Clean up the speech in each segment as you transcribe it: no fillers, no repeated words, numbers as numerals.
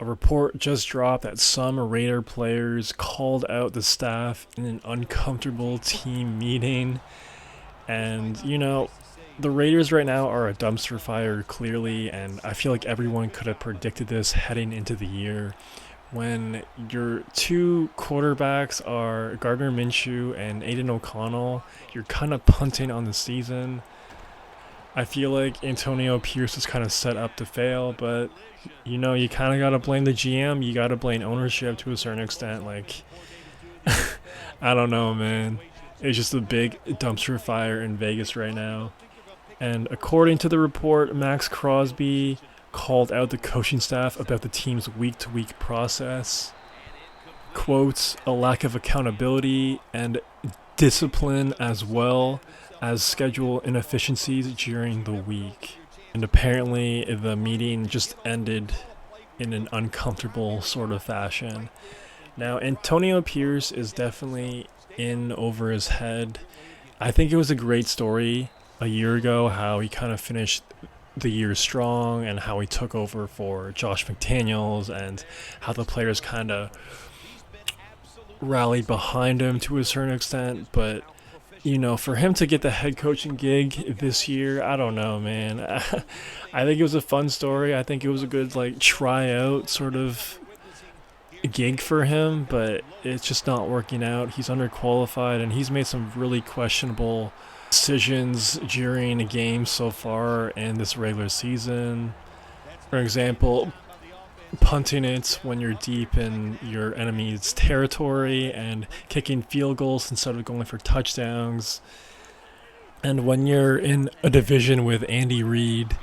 a report just dropped that some Raider players called out the staff in an uncomfortable team meeting. And, the Raiders right now are a dumpster fire, clearly, and I feel like everyone could have predicted this heading into the year. When your two quarterbacks are Gardner Minshew and Aiden O'Connell, you're kind of punting on the season. I feel like Antonio Pierce is kind of set up to fail, but you kind of got to blame the GM. You got to blame ownership to a certain extent. Like, I don't know, man. It's just a big dumpster fire in Vegas right now. And according to the report, Maxx Crosby called out the coaching staff about the team's week-to-week process. Quotes, a lack of accountability and discipline as well as schedule inefficiencies during the week. And apparently the meeting just ended in an uncomfortable sort of fashion. Now, Antonio Pierce is definitely in over his head. I think it was a great story a year ago how he kind of finished the year strong and how he took over for Josh McDaniels and how the players kind of rallied behind him to a certain extent. But for him to get the head coaching gig this year, I don't know, man. I think it was a fun story. I think it was a good tryout sort of gig for him, but it's just not working out. He's underqualified and he's made some really questionable decisions during a game so far in this regular season. For example, punting it when you're deep in your enemy's territory and kicking field goals instead of going for touchdowns. And when you're in a division with Andy Reid,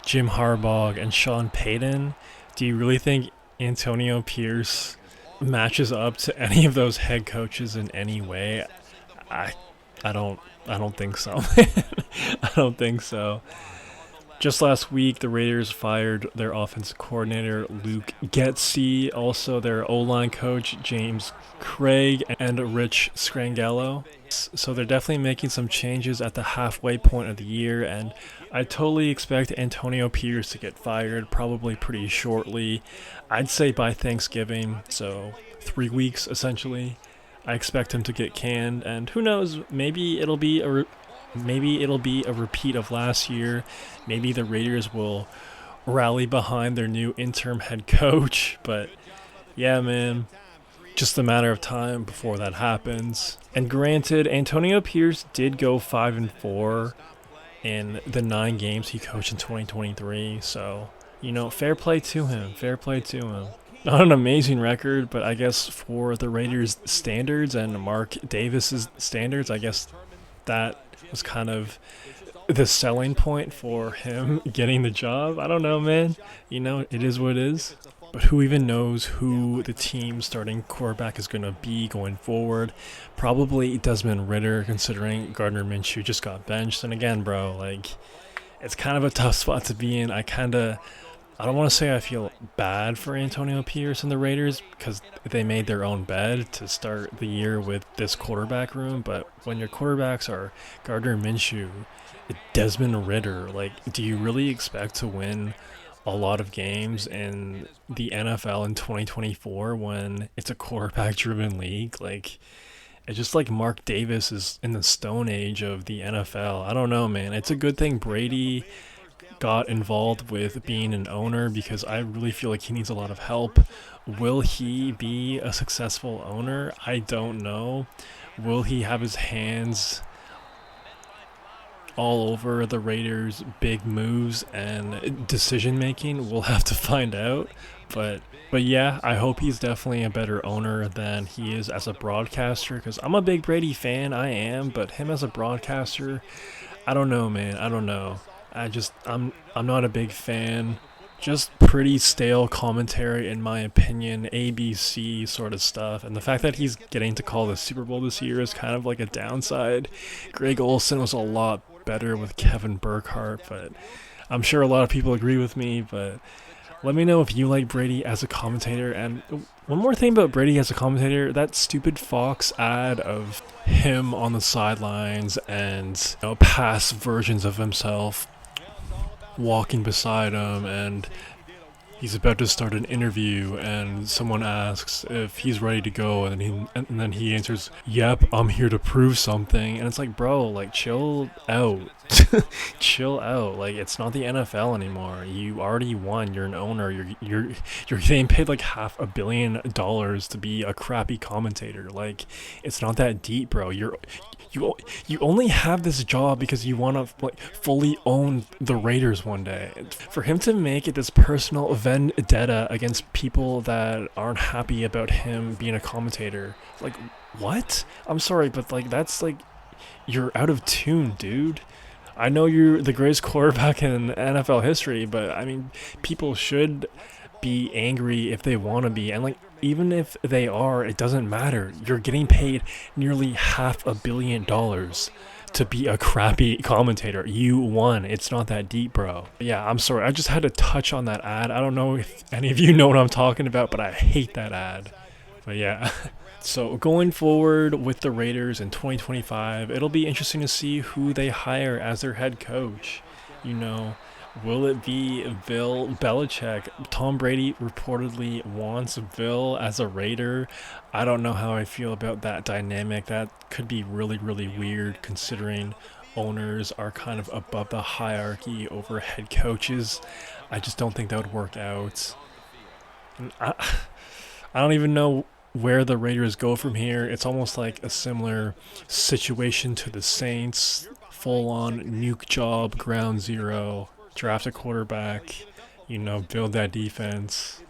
Jim Harbaugh, and Sean Payton, do you really think Antonio Pierce matches up to any of those head coaches in any way? I don't think so. I don't think so. Just last week, the Raiders fired their offensive coordinator, Luke Getsy, also their O-line coach, James Craig, and Rich Scrangello. So they're definitely making some changes at the halfway point of the year, and I totally expect Antonio Pierce to get fired probably pretty shortly. I'd say by Thanksgiving, so 3 weeks essentially. I expect him to get canned, and who knows, maybe it'll be a repeat of last year. Maybe the Raiders will rally behind their new interim head coach. But yeah, man, just a matter of time before that happens. And granted, Antonio Pierce did go 5-4 in the 9 games he coached in 2023. So, fair play to him. Fair play to him. Not an amazing record, but I guess for the Raiders' standards and Mark Davis's standards, I guess that was kind of the selling point for him getting the job. I don't know, man. It is what it is. But who even knows who the team's starting quarterback is going to be going forward? Probably Desmond Ridder, considering Gardner Minshew just got benched. And again, bro, it's kind of a tough spot to be in. I don't want to say I feel bad for Antonio Pierce and the Raiders because they made their own bed to start the year with this quarterback room. But when your quarterbacks are Gardner Minshew, Desmond Ridder, do you really expect to win a lot of games in the NFL in 2024 when it's a quarterback-driven league? It's just like Mark Davis is in the stone age of the NFL. I don't know, man. It's a good thing Brady got involved with being an owner because I really feel like he needs a lot of help. Will he be a successful owner? I don't know. Will he have his hands all over the Raiders' big moves and decision making? We'll have to find out. But yeah, I hope he's definitely a better owner than he is as a broadcaster because I'm a big Brady fan, I am, but him as a broadcaster, I don't know, man. I don't know. I'm not a big fan. Just pretty stale commentary in my opinion, ABC sort of stuff. And the fact that he's getting to call the Super Bowl this year is kind of like a downside. Greg Olsen was a lot better with Kevin Burkhardt, but I'm sure a lot of people agree with me. But let me know if you like Brady as a commentator. And one more thing about Brady as a commentator, that stupid Fox ad of him on the sidelines and past versions of himself walking beside him and he's about to start an interview and someone asks if he's ready to go, and then he answers, "Yep, I'm here to prove something." And it's like, bro, like chill out. Chill out. Like, it's not the NFL anymore. You already won. You're an owner. You're getting paid like $500 million to be a crappy commentator. Like, it's not that deep, bro. You only have this job because you want to like fully own the Raiders one day. For him to make it this personal vendetta against people that aren't happy about him being a commentator, like, what? I'm sorry, but like that's like you're out of tune, dude. I know you're the greatest quarterback in NFL history, but I mean, people should be angry if they want to be, and like even if they are, it doesn't matter. You're getting paid nearly $500 million to be a crappy commentator. You won. It's not that deep, bro. Yeah, I'm sorry. I just had to touch on that ad. I don't know if any of you know what I'm talking about, but I hate that ad. But yeah. So going forward with the Raiders in 2025, it'll be interesting to see who they hire as their head coach. You know, will it be Bill Belichick? Tom Brady reportedly wants Bill as a Raider. I don't know how I feel about that dynamic. That could be really, really weird considering owners are kind of above the hierarchy over head coaches. I just don't think that would work out. And I don't even know where the Raiders go from here. It's almost like a similar situation to the Saints. Full on nuke job, ground zero, draft a quarterback, build that defense.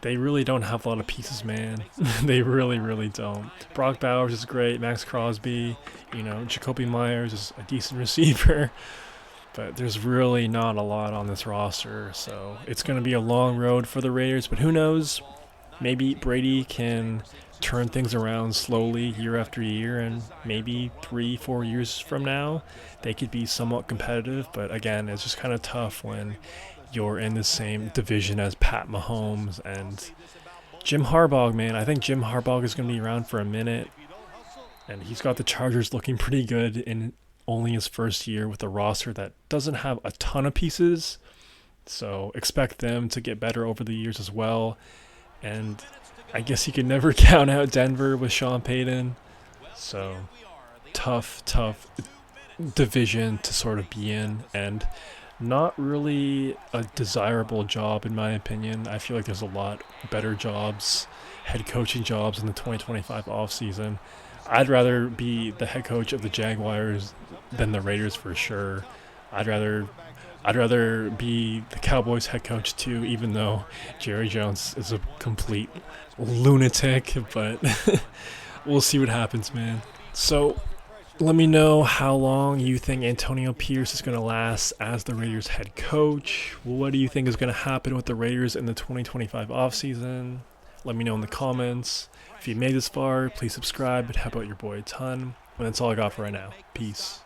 They really don't have a lot of pieces, man. They really, really don't. Brock Bowers is great. Maxx Crosby, Jacoby Myers is a decent receiver. But there's really not a lot on this roster. So it's going to be a long road for the Raiders. But who knows? Maybe Brady can turn things around slowly year after year, and maybe 3-4 years from now they could be somewhat competitive. But again, it's just kind of tough when you're in the same division as Pat Mahomes and Jim Harbaugh, man. I think Jim Harbaugh is going to be around for a minute, and he's got the Chargers looking pretty good in only his first year with a roster that doesn't have a ton of pieces. So expect them to get better over the years as well. And I guess you could never count out Denver with Sean Payton. So tough division to sort of be in, and not really a desirable job in my opinion. I feel like there's a lot better jobs, head coaching jobs in the 2025 offseason. I'd rather be the head coach of the Jaguars than the Raiders for sure. I'd rather be the Cowboys head coach too, even though Jerry Jones is a complete lunatic, but we'll see what happens, man. So let me know how long you think Antonio Pierce is going to last as the Raiders head coach. What do you think is going to happen with the Raiders in the 2025 offseason? Let me know in the comments. If you made this far, please subscribe and help out your boy a ton. And that's all I got for right now. Peace.